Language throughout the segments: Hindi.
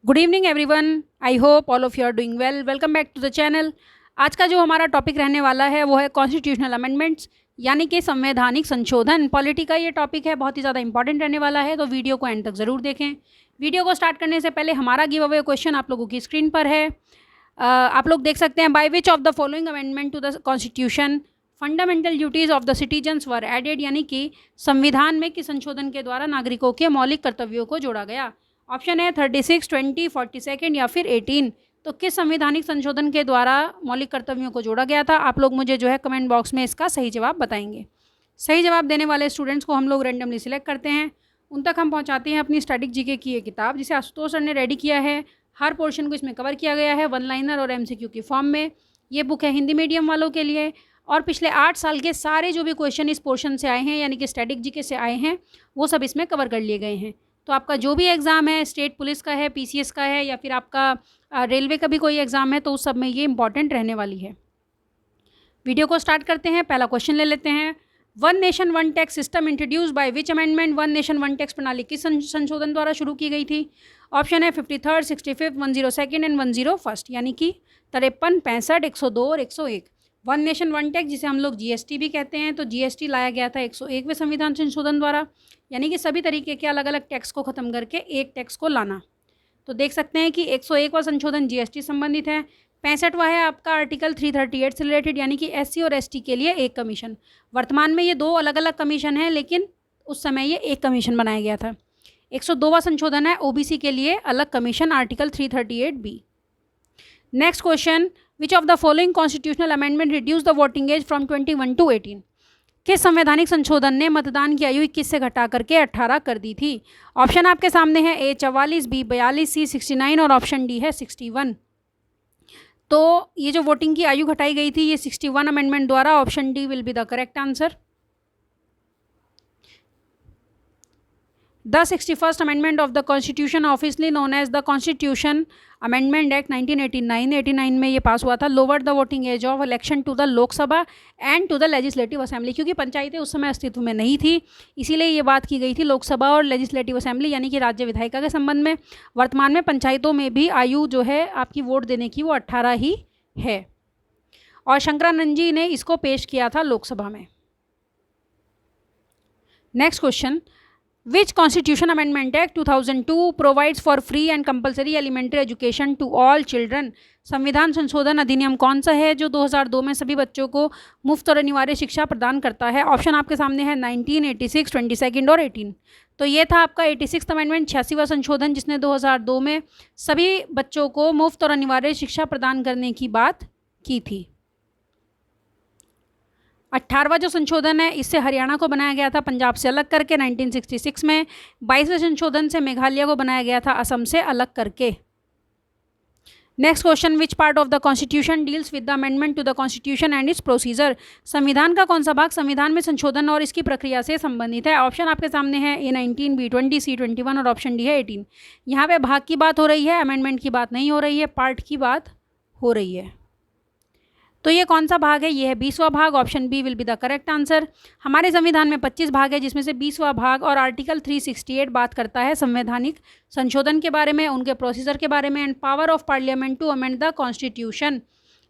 Good evening everyone. I hope all of you are doing well. Welcome back to the channel. आज का जो हमारा टॉपिक रहने वाला है वो है कॉन्स्टिट्यूशनल अमेंडमेंट्स, यानी कि संवैधानिक संशोधन। पॉलिटी का ये टॉपिक है, बहुत ही ज़्यादा इंपॉर्टेंट रहने वाला है, तो वीडियो को एंड तक ज़रूर देखें। वीडियो को स्टार्ट करने से पहले हमारा गिव अवे क्वेश्चन आप लोगों की स्क्रीन पर है। आप लोग देख सकते हैं, by which of the following amendment to the constitution fundamental duties of the citizens were added, यानी कि संविधान में किस संशोधन के द्वारा नागरिकों के मौलिक कर्तव्यों को जोड़ा गया। ऑप्शन है 36, 20, 42 या फिर 18। तो किस संवैधानिक संशोधन के द्वारा मौलिक कर्तव्यों को जोड़ा गया था, आप लोग मुझे जो है कमेंट बॉक्स में इसका सही जवाब बताएंगे। सही जवाब देने वाले स्टूडेंट्स को हम लोग रैंडमली सिलेक्ट करते हैं, उन तक हम पहुंचाते हैं अपनी स्टैटिक जीके की ये किताब, जिसे आशुतोष सर ने रेडी किया है। हर पोर्शन को इसमें कवर किया गया है वन लाइनर और MCQ की फॉर्म में। ये बुक है हिंदी मीडियम वालों के लिए, और पिछले 8 साल के सारे जो भी क्वेश्चन इस पोर्शन से आए हैं, यानी कि स्टैटिक जीके से आए हैं, वो सब इसमें कवर कर लिए गए हैं। तो आपका जो भी एग्ज़ाम है, स्टेट पुलिस का है, PCS का है, या फिर आपका रेलवे का भी कोई एग्ज़ाम है, तो उस सब में ये इंपॉर्टेंट रहने वाली है। वीडियो को स्टार्ट करते हैं। पहला क्वेश्चन ले लेते हैं। One nation one tax system introduce by which amendment. One nation one tax प्रणाली किस संशोधन द्वारा शुरू की गई थी। ऑप्शन है 53, 65, 102 एंड 101, यानी कि 53, 65, 102 और 101। वन नेशन वन टैक्स, जिसे हम लोग GST भी कहते हैं, तो GST लाया गया था 101वें संविधान संशोधन द्वारा, यानी कि सभी तरीके के अलग अलग टैक्स को ख़त्म करके एक टैक्स को लाना। तो देख सकते हैं कि 101वां संशोधन GST संबंधित है। 65वां है आपका आर्टिकल 338 से रिलेटेड, यानी कि SC और ST के लिए एक कमीशन। वर्तमान में ये 2 अलग अलग कमीशन हैं, लेकिन उस समय ये एक कमीशन बनाया गया था। 102वां संशोधन है OBC के लिए अलग commission, article 338B। Next question, which of the following constitutional amendment reduce the voting age from 21 to 18। किस संवैधानिक संशोधन ने मतदान की आयु 21 से घटा करके 18 कर दी थी। ऑप्शन आपके सामने है A 44, B 42, C 69 और ऑप्शन D है 61। तो ये जो वोटिंग की आयु घटाई गई थी, ये 61 अमेंडमेंट द्वारा। Option D will be the correct answer. The 61st Amendment of the Constitution, officially known as the constitution amendment act 1989 में ये पास हुआ था। Lower the voting age of election to the Lok Sabha and to the legislative assembly, क्योंकि पंचायतें उस समय अस्तित्व में नहीं थी, इसीलिए ये बात की गई थी लोकसभा और लेजिस्लेटिव असेंबली, यानी कि राज्य विधायिका के संबंध में। वर्तमान में पंचायतों में भी आयु जो है आपकी वोट देने की, वो 18 ही है, और शंकरानंद जी ने इसको पेश किया था लोकसभा में। Next question, Which Constitution Amendment Act 2002 provides for free and compulsory elementary education to all children। संविधान संशोधन अधिनियम कौन सा है जो 2002 में सभी बच्चों को मुफ्त और अनिवार्य शिक्षा प्रदान करता है। ऑप्शन आपके सामने है 19, 86, 22 और 18। तो ये था आपका 86th अमेंडमेंट, 86वां संशोधन, जिसने 2002 में सभी बच्चों को मुफ्त और अनिवार्य शिक्षा प्रदान करने की बात की थी। 18वां जो संशोधन है, इससे हरियाणा को बनाया गया था पंजाब से अलग करके 1966 में। 22वें संशोधन से मेघालय को बनाया गया था असम से अलग करके। Next question, which part of the constitution deals with the amendment to the constitution and its procedure. संविधान का कौन सा भाग संविधान में संशोधन और इसकी प्रक्रिया से संबंधित है। ऑप्शन आपके सामने है A 19, B 20, C 21 और ऑप्शन D है 18। यहाँ पे भाग की बात हो रही है, अमेंडमेंट की बात नहीं हो रही है, पार्ट की बात हो रही है। तो ये कौन सा भाग है, ये है 20वां भाग। Option B will be the correct answer. हमारे संविधान में 25 भाग है, जिसमें से 20वां भाग और आर्टिकल 368 बात करता है संवैधानिक संशोधन के बारे में, उनके प्रोसीजर के बारे में, and power of parliament to amend the constitution,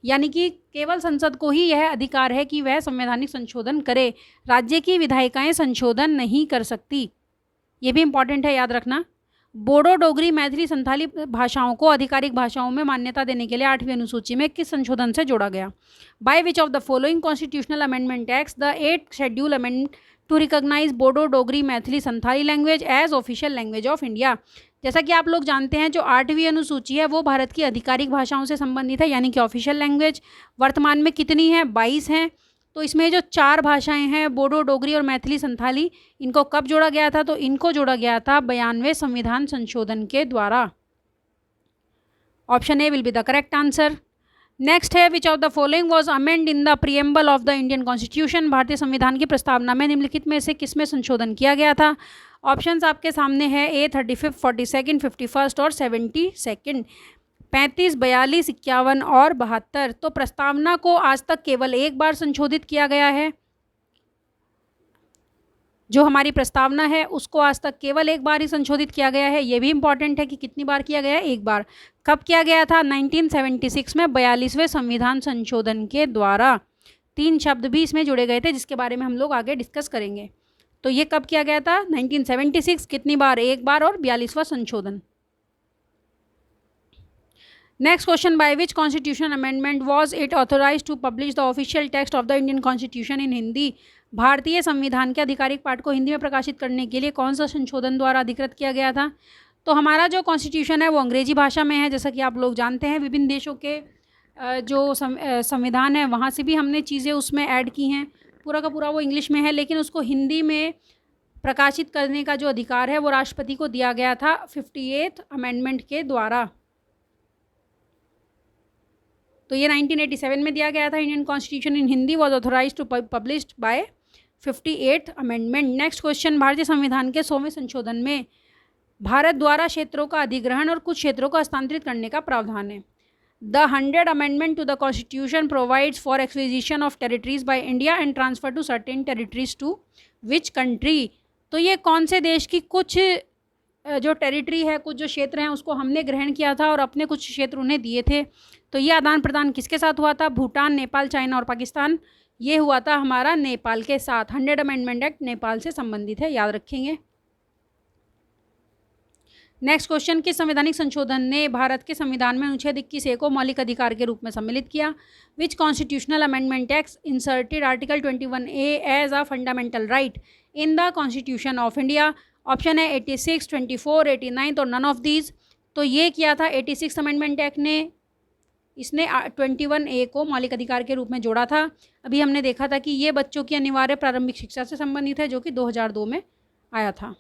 यानी कि केवल संसद को ही यह अधिकार है कि वह संवैधानिक संशोधन करे, राज्य की विधायिकाएँ संशोधन नहीं कर सकती। ये भी इंपॉर्टेंट है, याद रखना। बोडो, डोगरी, मैथिली, संथाली भाषाओं को आधिकारिक भाषाओं में मान्यता देने के लिए 8वीं अनुसूची में किस संशोधन से जोड़ा गया। By which of the following constitutional amendment acts the 8th schedule amend to recognize Bodo, Dogri, Maithili, Santhali language as official language of India. जैसा कि आप लोग जानते हैं, जो 8वीं अनुसूची है वो भारत की आधिकारिक भाषाओं से संबंधित है, यानी कि ऑफिशियल लैंग्वेज। वर्तमान में कितनी है, 22 हैं। तो इसमें जो 4 भाषाएं हैं, बोडो, डोगरी और मैथिली, संथाली, इनको कब जोड़ा गया था, तो इनको जोड़ा गया था 92वें संविधान संशोधन के द्वारा। Option A will be the correct answer. Next है, which of the following was amend in the preamble of the Indian constitution. भारतीय संविधान की प्रस्तावना में निम्नलिखित में से किसमें संशोधन किया गया था। ऑप्शंस आपके सामने है A 35, 42, 51 और 72। 35, 42, 51 और 72। तो प्रस्तावना को आज तक केवल एक बार संशोधित किया गया है। जो हमारी प्रस्तावना है उसको आज तक केवल एक बार ही संशोधित किया गया है। ये भी इम्पॉर्टेंट है कि कितनी बार किया गया है, एक बार। कब किया गया था? 1976 में 42वें संविधान संशोधन के द्वारा। 3 शब्द भी इसमें जुड़े गए थे जिसके बारे में हम लोग आगे डिस्कस करेंगे। तो ये कब किया गया था? 1976। कितनी बार? एक बार। और 42वां संशोधन। Next question, by which constitution amendment was it authorize to publish the official text of the Indian constitution in Hindi? भारतीय संविधान के आधिकारिक पाठ को हिंदी में प्रकाशित करने के लिए कौन सा संशोधन द्वारा अधिकृत किया गया था? तो हमारा जो कॉन्स्टिट्यूशन है वो अंग्रेजी भाषा में है, जैसा कि आप लोग जानते हैं। विभिन्न देशों के जो संविधान है वहाँ से भी हमने चीज़ें उसमें ऐड की हैं। पूरा का पूरा वो इंग्लिश में है, लेकिन उसको हिंदी में प्रकाशित करने का जो अधिकार है वो राष्ट्रपति को दिया गया था 58th अमेंडमेंट के द्वारा। तो ये 1987 में दिया गया था। Indian constitution in Hindi was authorize to published by 58th amendment. Next question, भारतीय संविधान के 100वें संशोधन में भारत द्वारा क्षेत्रों का अधिग्रहण और कुछ क्षेत्रों को हस्तांतरित करने का प्रावधान है। The 100th amendment to the constitution provides for acquisition of territories by India and transfer to certain territories to which country? तो ये कौन से देश की कुछ जो टेरिटरी है, कुछ जो क्षेत्र हैं उसको हमने ग्रहण किया था और अपने कुछ क्षेत्र उन्हें दिए थे। तो ये आदान प्रदान किसके साथ हुआ था? भूटान, नेपाल, चाइना और पाकिस्तान। ये हुआ था हमारा नेपाल के साथ। 100 अमेंडमेंट एक्ट नेपाल से संबंधित है, याद रखेंगे। नेक्स्ट क्वेश्चन, किस संवैधानिक संशोधन ने भारत के संविधान में अनुच्छेद 21A को मौलिक अधिकार के रूप में सम्मिलित किया? Which constitutional amendment act inserted article 21A as a fundamental right in the constitution of India? Option है 86, 24, 89 और नन ऑफ दीज। तो ये किया था 86 अमेंडमेंट एक्ट ने। इसने 21A को मौलिक अधिकार के रूप में जोड़ा था। अभी हमने देखा था कि ये बच्चों की अनिवार्य प्रारंभिक शिक्षा से संबंधित है, जो कि 2002 में आया था।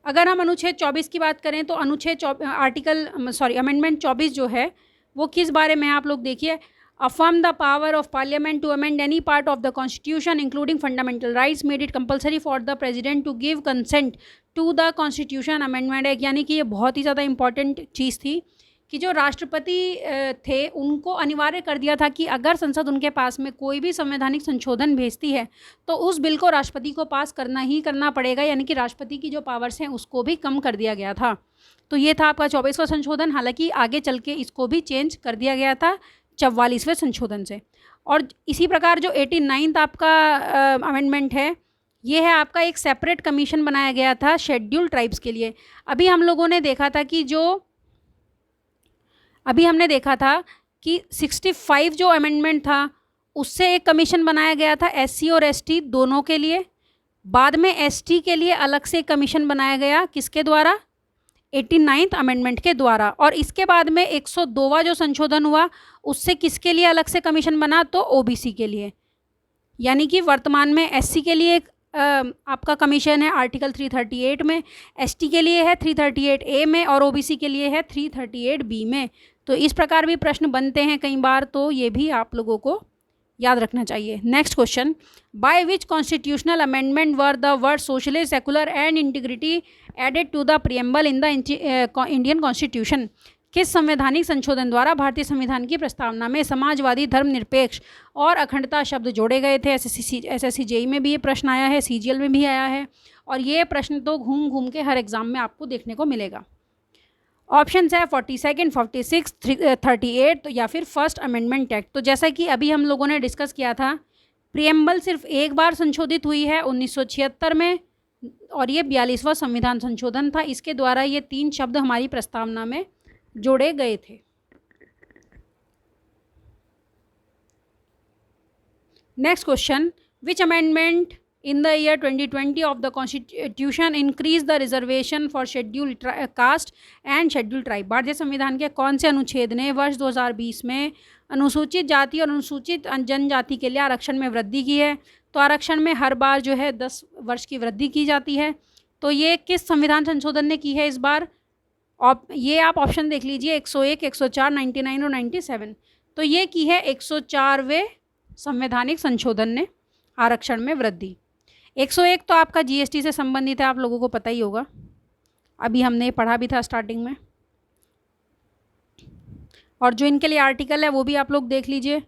अगर हम अनुच्छेद 24 की बात करें तो अमेंडमेंट 24 जो है वो किस बारे में? आप लोग देखिए, affirm the power of parliament to amend any part of the constitution including fundamental rights, made it compulsory for the president to give consent to the constitution amendment act। यानी कि ये बहुत ही ज़्यादा इंपॉर्टेंट चीज़ थी कि जो राष्ट्रपति थे उनको अनिवार्य कर दिया था कि अगर संसद उनके पास में कोई भी संवैधानिक संशोधन भेजती है तो उस बिल को राष्ट्रपति को पास करना ही करना पड़ेगा। यानी कि राष्ट्रपति की जो पावर्स हैं उसको भी कम कर दिया गया था। तो ये था आपका 24वां संशोधन। हालांकि आगे चल के इसको भी चेंज कर दिया गया था 44वें संशोधन से। और इसी प्रकार जो 89th आपका अमेंडमेंट है, ये है आपका एक सेपरेट कमीशन बनाया गया था शेड्यूल ट्राइब्स के लिए। अभी हमने देखा था कि 65 जो अमेंडमेंट था उससे एक कमीशन बनाया गया था SC और ST दोनों के लिए। बाद में ST के लिए अलग से कमीशन बनाया गया, किसके द्वारा? 89th अमेंडमेंट के द्वारा। और इसके बाद में 102वां जो संशोधन हुआ उससे किसके लिए अलग से कमीशन बना? तो OBC के लिए। यानी कि वर्तमान में SC के लिए एक आपका कमीशन है आर्टिकल 338 में, ST के लिए है 338A में और OBC के लिए है 338B में। तो इस प्रकार भी प्रश्न बनते हैं कई बार, तो ये भी आप लोगों को याद रखना चाहिए। Next question, by which constitutional amendment were the word socialist, secular and integrity added to the preamble in the Indian constitution? किस संवैधानिक संशोधन द्वारा भारतीय संविधान की प्रस्तावना में समाजवादी, धर्मनिरपेक्ष और अखंडता शब्द जोड़े गए थे? SSC JEE में भी ये प्रश्न आया है, CGL में भी आया है, और ये प्रश्न तो घूम घूम के हर एग्जाम में आपको देखने को मिलेगा। ऑप्शन है 42, 46, 38 या फिर फर्स्ट अमेंडमेंट एक्ट। तो जैसा कि अभी हम लोगों ने डिस्कस किया था, प्रियम्बल सिर्फ एक बार संशोधित हुई है 1976 में, और ये 42वां संविधान संशोधन था। इसके द्वारा ये 3 शब्द हमारी प्रस्तावना में जोड़े गए थे। Next question, which amendment in the year 2020 of the constitution increase the reservation for scheduled caste and scheduled tribe? भारतीय संविधान के कौन से अनुच्छेद ने वर्ष 2020 में अनुसूचित जाति और अनुसूचित जनजाति के लिए आरक्षण में वृद्धि की है? तो आरक्षण में हर बार जो है 10 वर्ष की वृद्धि की जाती है। तो ये किस संविधान संशोधन ने की है इस बार? ये आप ऑप्शन देख लीजिए, 101, 104, 99 और 97। तो ये की है 104वें संवैधानिक संशोधन ने आरक्षण में वृद्धि। 101 तो आपका GST से संबंधित है, आप लोगों को पता ही होगा, अभी हमने पढ़ा भी था स्टार्टिंग में। और जो इनके लिए आर्टिकल है वो भी आप लोग देख लीजिए।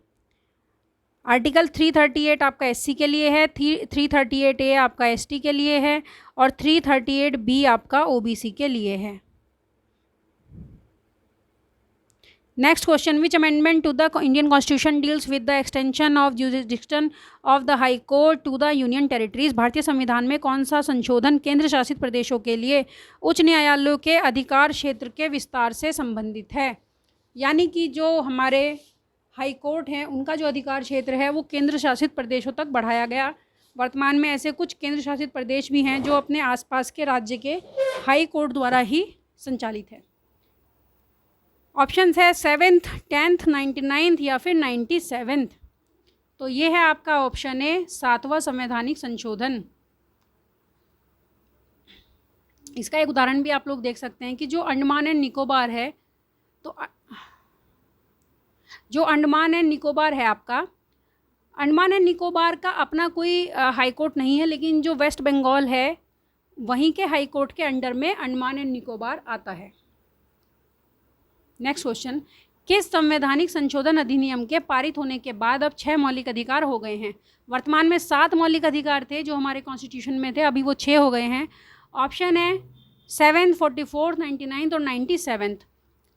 आर्टिकल 338 आपका एससी के लिए है, 338A आपका एसटी के लिए है और 338B आपका ओबीसी के लिए है। Next question, which amendment to the Indian constitution deals with the extension of jurisdiction of the high court to the union territories. भारतीय संविधान में कौन सा संशोधन केंद्र शासित प्रदेशों के लिए उच्च न्यायालयों के अधिकार क्षेत्र के विस्तार से संबंधित है। यानी कि जो हमारे हाई कोर्ट हैं उनका जो अधिकार क्षेत्र है वो केंद्र शासित प्रदेशों तक बढ़ाया गया। वर्तमान में ऐसे कुछ केंद्र शासित प्रदेश भी हैं जो अपने आसपास के राज्य के हाई कोर्ट द्वारा ही संचालित है। ऑप्शंस है 7th, 10th, 99th या फिर 97th। तो ये है आपका ऑप्शन ए 7वां संवैधानिक संशोधन। इसका एक उदाहरण भी आप लोग देख सकते हैं कि जो अंडमान एंड निकोबार है, तो जो अंडमान एंड निकोबार है आपका, अंडमान एंड निकोबार का अपना कोई हाई कोर्ट नहीं है, लेकिन जो वेस्ट बंगाल है वहीं के हाई कोर्ट के अंडर में अंडमान एंड निकोबार आता है। नेक्स्ट क्वेश्चन, किस संवैधानिक संशोधन अधिनियम के पारित होने के बाद अब 6 मौलिक अधिकार हो गए हैं। वर्तमान में 7 मौलिक अधिकार थे जो हमारे कॉन्स्टिट्यूशन में थे, अभी वो 6 हो गए हैं। ऑप्शन है 7th, 44th, 99th और 97th।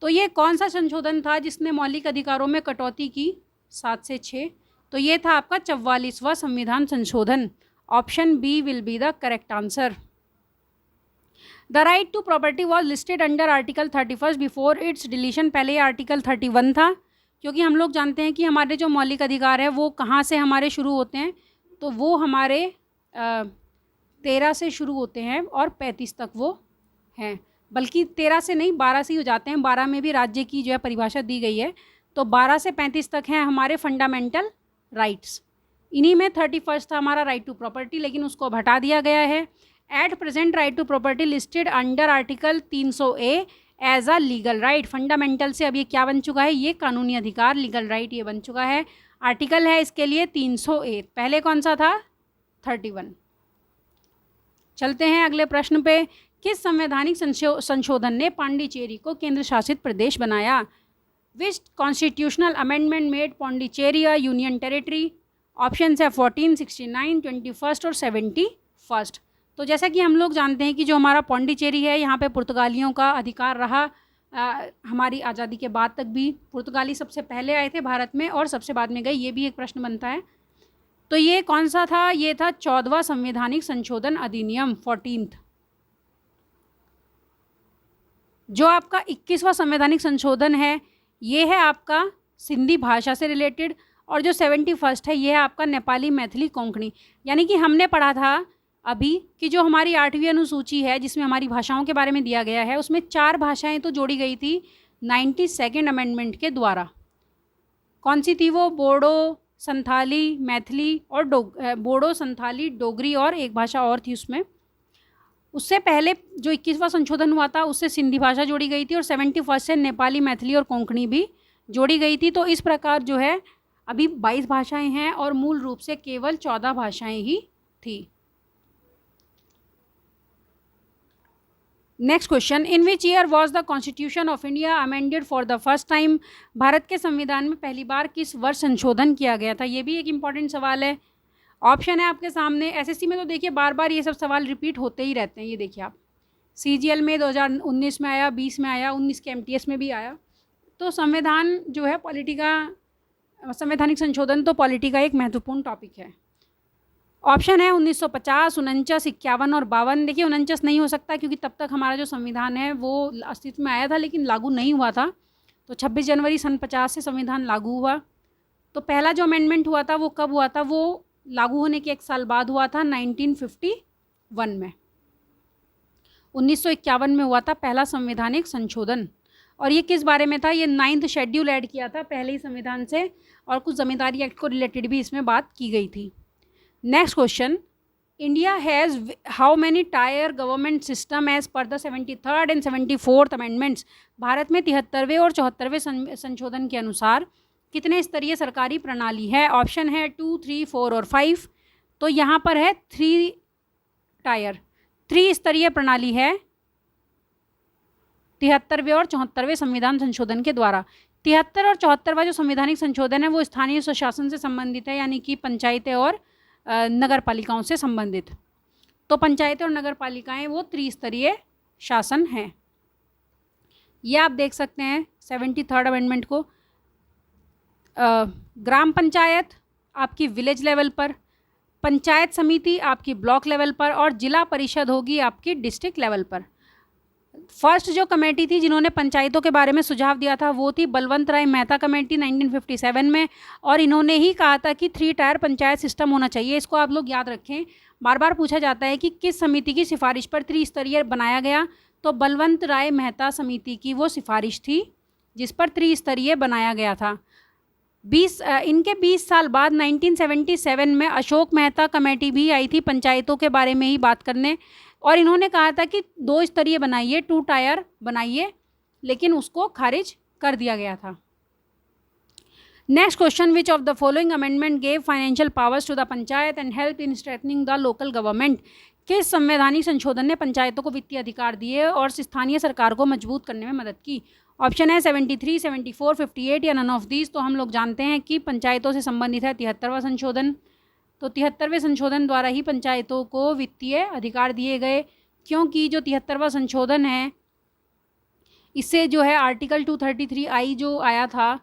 तो ये कौन सा संशोधन था जिसने मौलिक अधिकारों में कटौती की 7 से 6? तो ये था आपका 44वां संविधान संशोधन। Option B will be the correct answer. The right to property was listed under article 31 before its deletion. पहले ये आर्टिकल 31 था, क्योंकि हम लोग जानते हैं कि हमारे जो मौलिक अधिकार है वो कहाँ से हमारे शुरू होते हैं, तो वो हमारे 13 से शुरू होते हैं और 35 तक वो हैं। बल्कि 13 से नहीं, 12 से ही हो जाते हैं। 12 में भी राज्य की जो है परिभाषा दी गई है, तो 12 से 35 तक हैं हमारे फंडामेंटल राइट्स। इन्हीं में 31 था हमारा राइट टू प्रॉपर्टी, लेकिन उसको अब हटा दिया गया है। At present right to property listed under article 300A as a legal right. Fundamental से अब ये क्या बन चुका है, ये कानूनी अधिकार, लीगल राइट ये बन चुका है। आर्टिकल है इसके लिए 300A, पहले कौन सा था 31। चलते हैं अगले प्रश्न पे। किस संवैधानिक संशोधन ने पांडिचेरी को केंद्र शासित प्रदेश बनाया। Which constitutional amendment made Pondicherry a union territory. Option है 14, 69, 21 और 71। तो जैसा कि हम लोग जानते हैं कि जो हमारा पांडिचेरी है, यहाँ पे पुर्तगालियों का अधिकार रहा हमारी आज़ादी के बाद तक भी। पुर्तगाली सबसे पहले आए थे भारत में और सबसे बाद में गए, ये भी एक प्रश्न बनता है। तो ये कौन सा था, ये था 14वां संवैधानिक संशोधन अधिनियम 14th। जो आपका 21वां संवैधानिक संशोधन है ये है आपका सिंधी भाषा से रिलेटेड, और जो 71 है ये है आपका नेपाली, मैथिली, कोंकणी। यानी कि हमने पढ़ा था अभी कि जो हमारी 8वीं अनुसूची है जिसमें हमारी भाषाओं के बारे में दिया गया है, उसमें 4 भाषाएं तो जोड़ी गई थी 92nd अमेंडमेंट के द्वारा। कौन सी थी वो, बोडो, संथाली, मैथिली और बोडो, संथाली, डोगरी और एक भाषा और थी उसमें। उससे पहले जो 21वां संशोधन हुआ था उससे सिंधी भाषा जोड़ी गई थी और 71 से नेपाली, मैथिली और कोंकणी भी जोड़ी गई थी। तो इस प्रकार जो है अभी 22 भाषाएं हैं और मूल रूप से केवल 14 भाषाएं ही थी। Next question, in which year was the constitution of India amended for the first time. Bharat के संविधान में पहली बार किस वर्ष संशोधन किया गया था, ये भी एक इम्पॉर्टेंट सवाल है। ऑप्शन है आपके सामने। एसएससी में तो देखिए बार बार ये सब सवाल रिपीट होते ही रहते हैं। ये देखिए आप, सीजीएल में 2019 में आया, 20 में आया, 19 के एमटीएस में भी आया। तो संविधान जो है संवैधानिक संशोधन तो पॉलिटी का एक महत्वपूर्ण टॉपिक है। ऑप्शन है 1950, 49, 51 और 52। देखिए 49 नहीं हो सकता क्योंकि तब तक हमारा जो संविधान है वो अस्तित्व में आया था लेकिन लागू नहीं हुआ था। तो 26 जनवरी सन 50 से संविधान लागू हुआ। तो पहला जो अमेंडमेंट हुआ था वो कब हुआ था, वो लागू होने के 1 साल बाद हुआ था 1951 में। 1951 में हुआ था पहला संवैधानिक संशोधन। और ये किस बारे में था, ये 9th शेड्यूल ऐड किया था पहले ही संविधान से, और कुछ जमींदारी एक्ट को रिलेटेड भी इसमें बात की गई थी। Next question, India has how many tier government system as per the 73rd and 74th amendments. भारत में 73वें और 74वें संशोधन के अनुसार कितने स्तरीय सरकारी प्रणाली है। ऑप्शन है 2, 3, 4 और 5। तो यहाँ पर है 3 स्तरीय प्रणाली है 73वें और 74वें संविधान संशोधन के द्वारा। 73 और 74वां जो संवैधानिक संशोधन है वो स्थानीय स्वशासन से संबंधित है, यानी कि पंचायतें और नगर पालिकाओं से संबंधित। तो पंचायतें और नगर पालिकाएँ वो त्रिस्तरीय शासन हैं। ये आप देख सकते हैं 73rd अमेंडमेंट को। ग्राम पंचायत आपकी विलेज लेवल पर, पंचायत समिति आपकी ब्लॉक लेवल पर, और जिला परिषद होगी आपकी डिस्ट्रिक्ट लेवल पर। फर्स्ट जो कमेटी थी जिन्होंने पंचायतों के बारे में सुझाव दिया था वो थी बलवंत राय मेहता कमेटी 1957 में, और इन्होंने ही कहा था कि 3 टायर पंचायत सिस्टम होना चाहिए। इसको आप लोग याद रखें, बार बार पूछा जाता है कि किस समिति की सिफारिश पर त्रिस्तरीय बनाया गया, तो बलवंत राय मेहता समिति की वो सिफारिश थी जिस पर त्रिस्तरीय बनाया गया था। इनके 20 साल बाद 1977 में अशोक मेहता कमेटी भी आई थी पंचायतों के बारे में ही बात करने, और इन्होंने कहा था कि 2 स्तरीय बनाइए, 2 टायर बनाइए, लेकिन उसको खारिज कर दिया गया था। Next question, which of the following amendment gave financial powers to the panchayat and help in strengthening the local government? किस संवैधानिक संशोधन ने पंचायतों को वित्तीय अधिकार दिए और स्थानीय सरकार को मजबूत करने में मदद की? ऑप्शन है 73, 74, 58 या नन ऑफ दीज। तो हम लोग जानते हैं कि पंचायतों से संबंधित है 73वां संशोधन। तो 73वें संशोधन द्वारा ही पंचायतों को वित्तीय अधिकार दिए गए, क्योंकि जो 73वां संशोधन है इससे जो है आर्टिकल 233I जो आया था,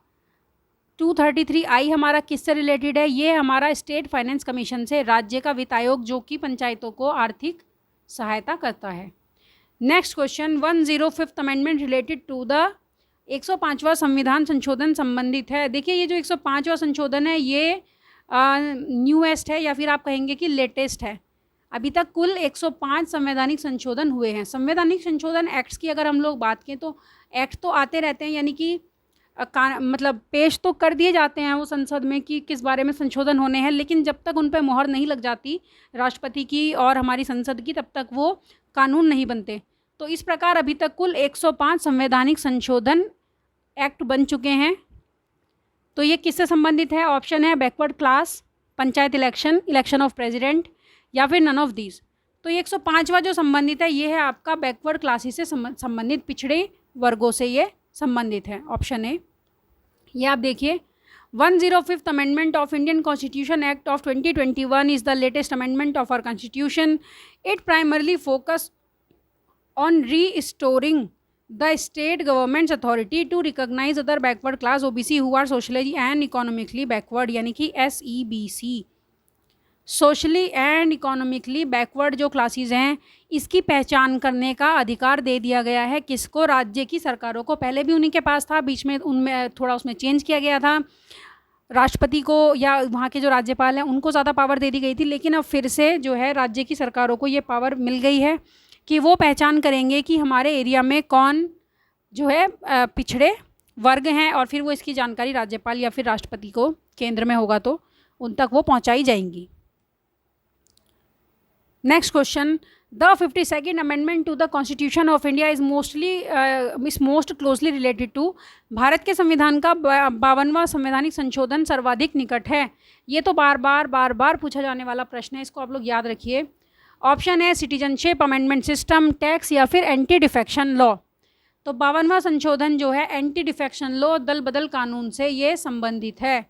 233I हमारा किससे रिलेटेड है? ये हमारा स्टेट फाइनेंस कमीशन से, राज्य का वित्त आयोग जो कि पंचायतों को आर्थिक सहायता करता है। Next question, 105th amendment related to the 105वां संविधान संशोधन संबंधित है। देखिए ये जो 105वां संशोधन है ये न्यूएस्ट है, या फिर आप कहेंगे कि लेटेस्ट है। अभी तक कुल 105 संवैधानिक संशोधन हुए हैं। संवैधानिक संशोधन एक्ट्स की अगर हम लोग बात करें तो एक्ट तो आते रहते हैं, यानी कि मतलब पेश तो कर दिए जाते हैं वो संसद में कि किस बारे में संशोधन होने हैं, लेकिन जब तक उन पर मोहर नहीं लग जाती राष्ट्रपति की और हमारी संसद की, तब तक वो कानून नहीं बनते। तो इस प्रकार अभी तक कुल 105 संवैधानिक संशोधन एक्ट बन चुके हैं। तो ये किससे संबंधित है? ऑप्शन है backward class, panchayat election, election of president, या फिर नन ऑफ दीज। तो ये 105वां जो संबंधित है ये है आपका बैकवर्ड क्लासेस से संबंधित, पिछड़े वर्गों से ये संबंधित है। Option A. ये आप देखिए 105th amendment of Indian constitution act of 2021 is the latest amendment of our constitution. It primarily focus on restoring the state government's authority to recognize other backward class OBC who are socially and economically backward, यानी कि SEBC, socially and economically backward जो क्लासेस हैं इसकी पहचान करने का अधिकार दे दिया गया है किसको? राज्य की सरकारों को। पहले भी उन्हीं के पास था, बीच में उनमें थोड़ा उसमें चेंज किया गया था, राष्ट्रपति को या वहाँ के जो राज्यपाल हैं उनको ज़्यादा पावर दे दी गई थी, लेकिन अब फिर से जो है राज्य की सरकारों को ये पावर मिल गई है कि वो पहचान करेंगे कि हमारे एरिया में कौन जो है पिछड़े वर्ग हैं, और फिर वो इसकी जानकारी राज्यपाल या फिर राष्ट्रपति को केंद्र में होगा तो उन तक वो पहुंचाई जाएंगी। Next question, the 52nd amendment to the constitution of India is most closely related to, भारत के संविधान का 52वां संवैधानिक संशोधन सर्वाधिक निकट है। ये तो बार बार पूछा जाने वाला प्रश्न है, इसको आप लोग याद रखिए। ऑप्शन है सिटीजनशिप अमेंडमेंट सिस्टम, टैक्स, या फिर एंटी डिफेक्शन लॉ। तो 52वां संशोधन जो है एंटी डिफेक्शन लॉ, दल बदल कानून से ये संबंधित है।